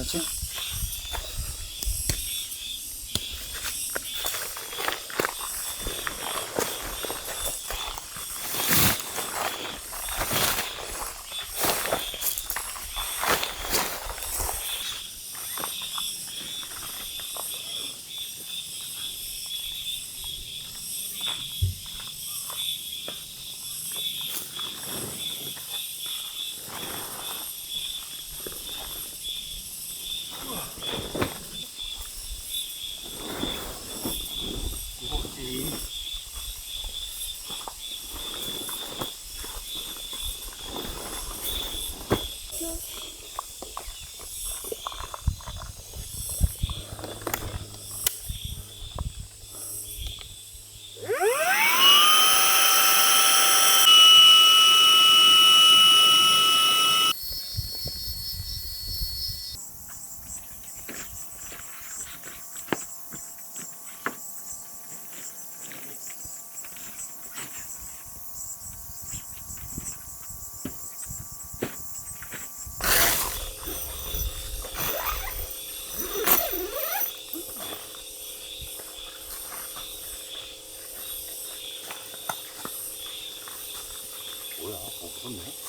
거지? 뭐야, 무섭네.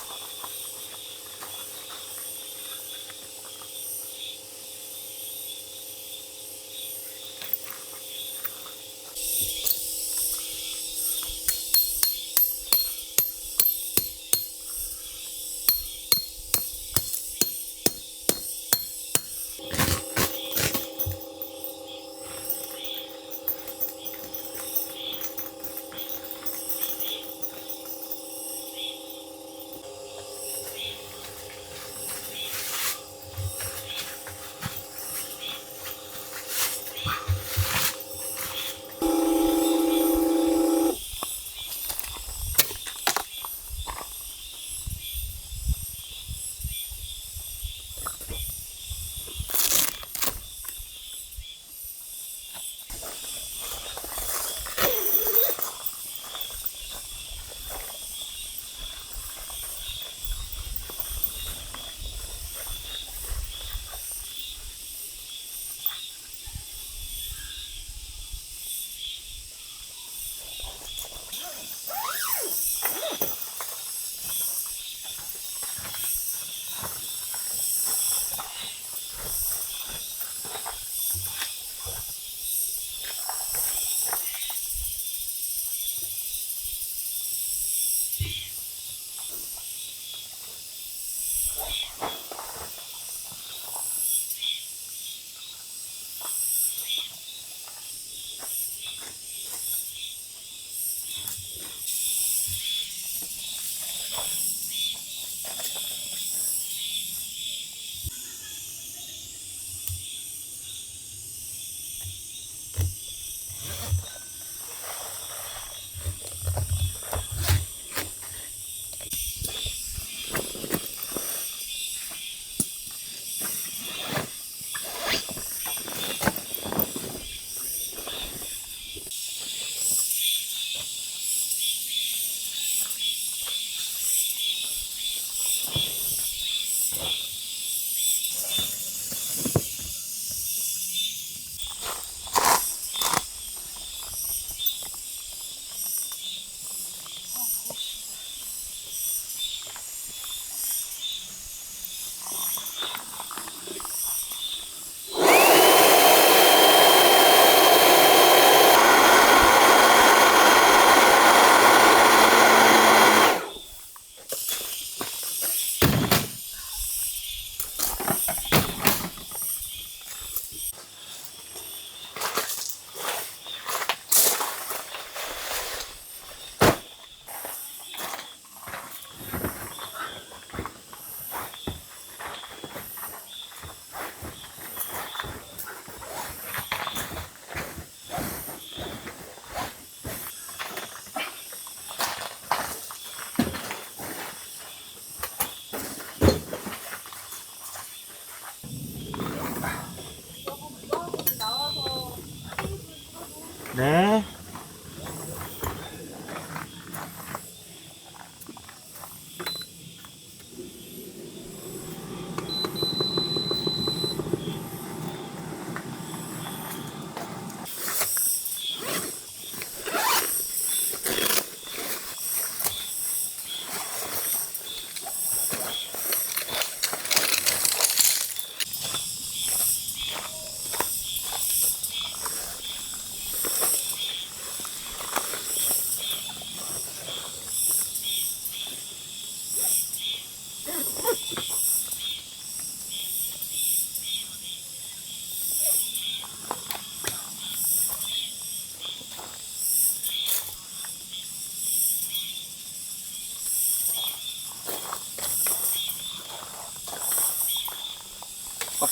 네.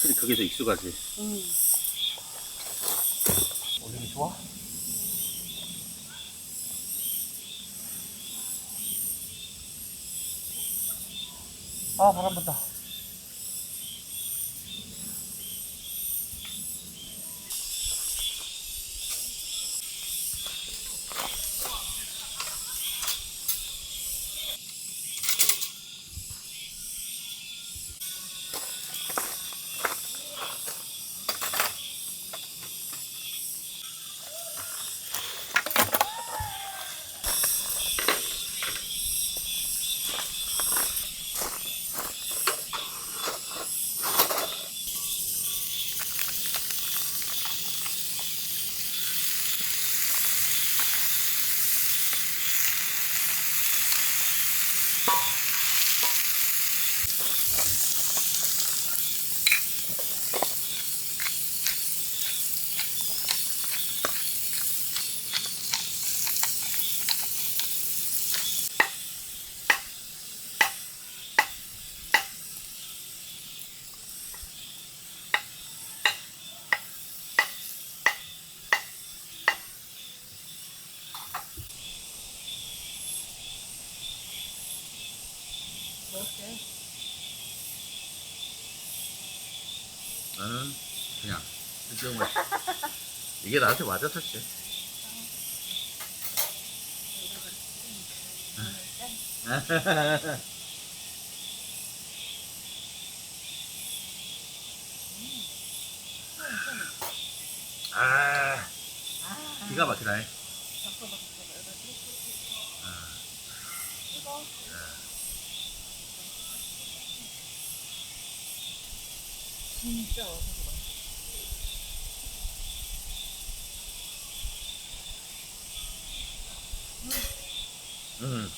확실히 그게 더 익숙하지. 올리기 좋아? 아, 바람 분다. 나는 그냥 지금은 이게 나한테 맞아 사실. 아, 기가 막히다. 진짜 응.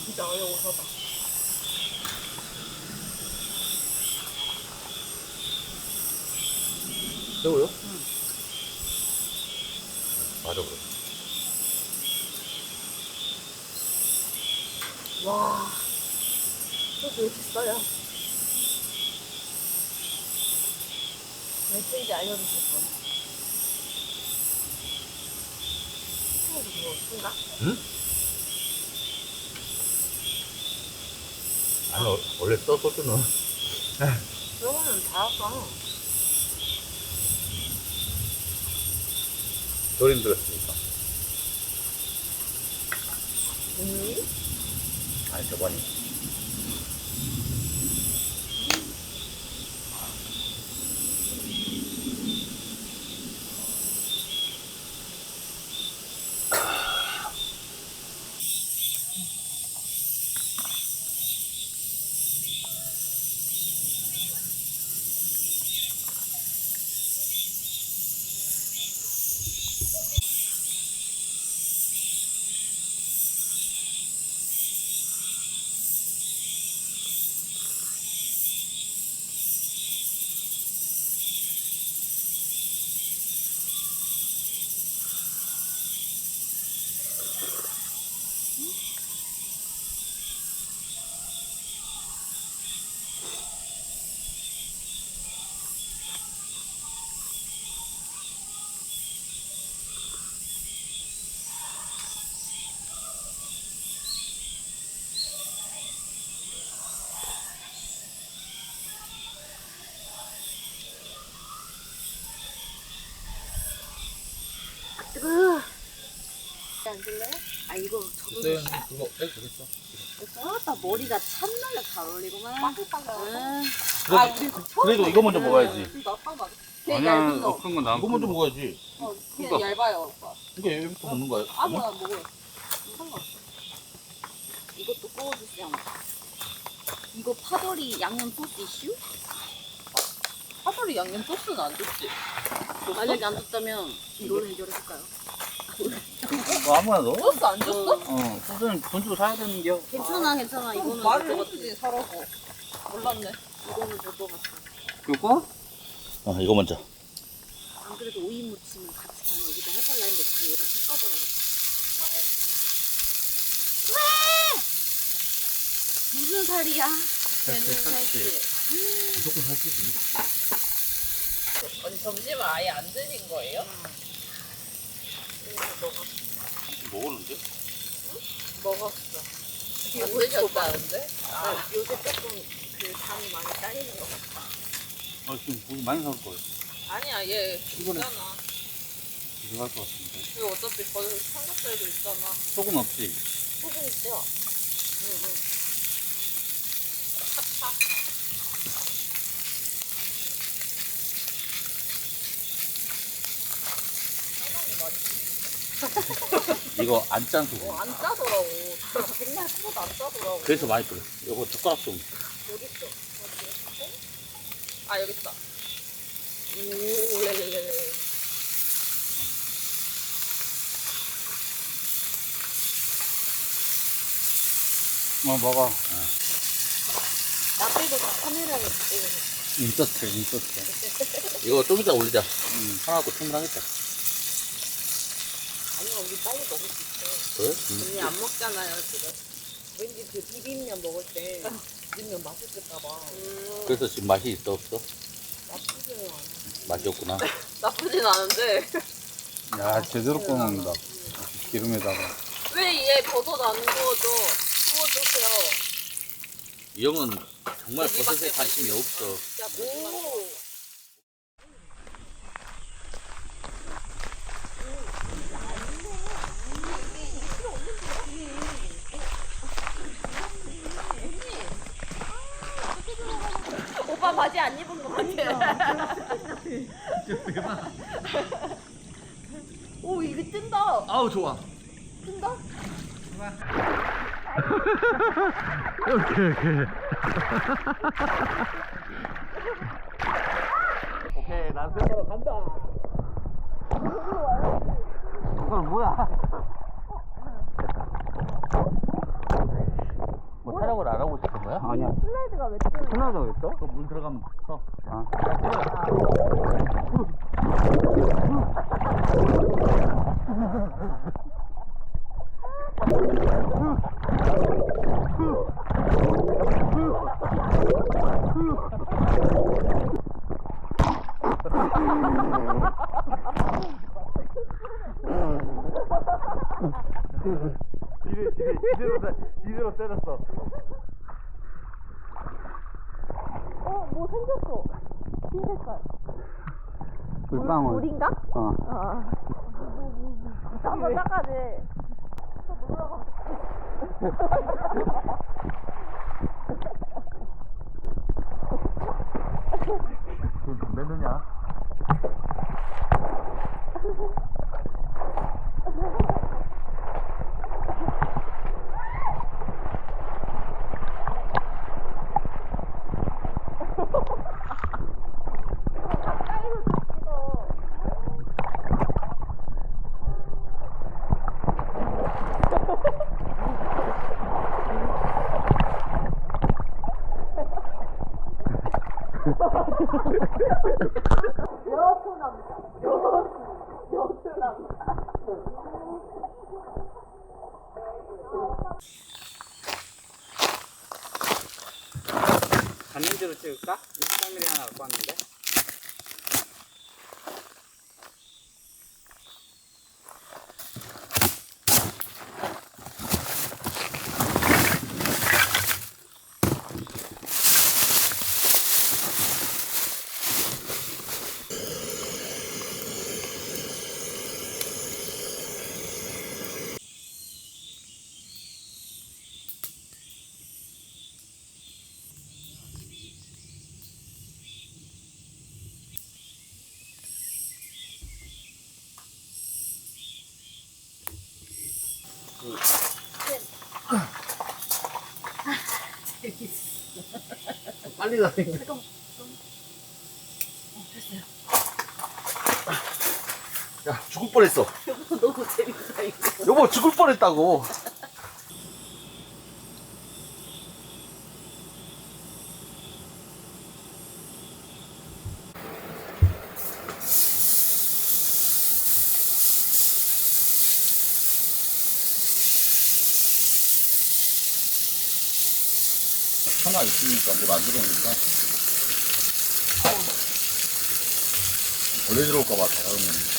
진짜 어려워서다. 새우요? 응. 맞아 그래. 와, 소스 왜 이렇게 써요? 왜 쓰는지 알려주실 분. 소스 뭐 쓴가? 응? 아니 원래 써 소주는. 그러면은 다 써. 조림 들었으니까. 아니 저번에. 뜨거. 앉을래? 아 이거 저도 그거 되겠어. 나 머리가 참나게 잘 어울리구만. 빵긋빵긋. 그래도 이거 먼저 먹어야지. 나빵 맞아. 그냥 아니야, 얇은 거. 큰 건 나은 이거 먼저 먹어야지. 그냥 얇아요, 오빠. 그러니까 얘부터 먹는 거야. 아무나 먹어요. 상관없어. 이것도 구워주세요. 이거 파돌이 양념 소스 이슈? 파돌이 양념 소스는 안 좋지. 만약에 안 줬다면 이거는 해결해줄까요? 뭐 아무나 넣어? 소스 안 줬어? 소스는 돈 주고 사야 되는 겨. 괜찮아, 괜찮아. 이거는 말을 못 먹었지. 해주지 사라고. 몰랐네. 이거는 못 먹었어. 그거? 이거 먼저. 안 그래도 오이 무침을 같이 그냥 여기다 해볼라 했는데 그냥 여기다 섞어버려야겠다. 왜? 무슨 살이야? 걔는 살지. 무조건 살찌지. 언니 점심을 아예 안 드신 거예요? 먹었는데? 먹었어. 이게 안 왜 드셨다는데? 요새 조금 그 잠이 많이 딸리는 것 같아. 지금 고기 많이 사올 거예요. 아니야 얘 이거는- 있잖아. 들어갈 것 같은데. 이거 어차피 거기 삼겹살도 있잖아. 소금 없지? 소금 있죠? 응응. 상당히 맛있어. 이거 안 짠 소금. 안 짜더라고. 정말 하나도 안 짜더라고. 그래서 많이 끓여. 이거 젓가락 좀. 어디 있어? 아 여기 있다. 오 레레레레. 먹어. 나 빼고 다 카메라에 찍고. 인서트. 이거 좀 이따 올리자. 하나 갖고 충분하겠다. 아니야, 우리 빨리 먹을 수 있어. 그래? 언니 안 먹잖아요 지금. 왠지 그 비빔면 먹을 때 비빔면 맛있을까봐. 그래서 지금 맛이 있어 없어? 나쁘지는 않아. 맛이 없구나. 나쁘진 않은데 야, 제대로 꺼먹는다. 기름에다가. 왜 얘 버섯 안 구워줘? 구워주세요. 이 형은 정말 고기밖에 버섯에 관심이 없어. 진짜 오. 오빠 바지 안 입은 거 같아. 오, 이거 뜬다. 아우 좋아. 뜬다? 오케이 난 세차로 간다. 이건 뭐야? 뭐 촬영을 안 하고 싶은 거야? 아니야. 슬라이드가 왜 뜨는 하나도 있어? 물 들어가면 서. 아. 뒤로 때렸어. 뭐 생겼어. 흰 색깔. 물방울. 물인가? 어. 한번 닦아지. 몇 년이야? 단면지로 찍을까? 23mm 하나 갖고 왔는데. 빨리 다니. 잠깐만. 됐어요. 야, 죽을 뻔했어. 여보 너무 재밌다 이거. 여보, 죽을 뻔했다고. 하나 있으니까 뭐 안 들어오니까 벌레 들어올까봐 잘하면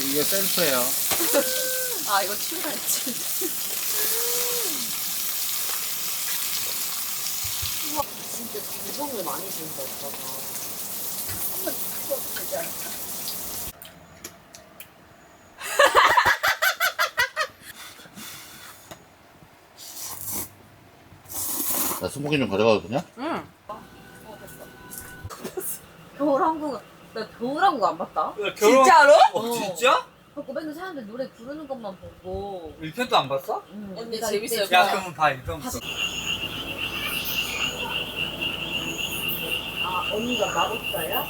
이거 셀프예요. 아 이거 치우라 했지. 우와 진짜 정성을 많이 준다 오빠가. 한번 치워도 되지 않을까? 나 스모키 좀 가져가도 되냐? 응. 겨울왕국 나 겨울왕국 안 봤다. 진짜로? 진짜? 그거 맨날 사람들 노래 부르는 것만 보고. 1편도 안 봤어? 응. 언니 내가 재밌어요. 이때 야, 그러면 봐, 1편부터. 아 언니가 마법사야?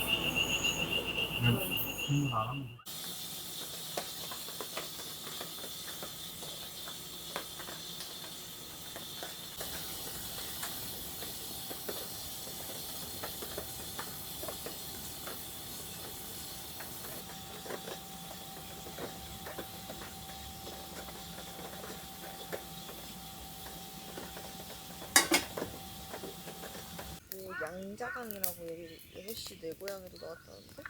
뭐 양자강이라고 여기 6시 내 고향에도 나왔다는데?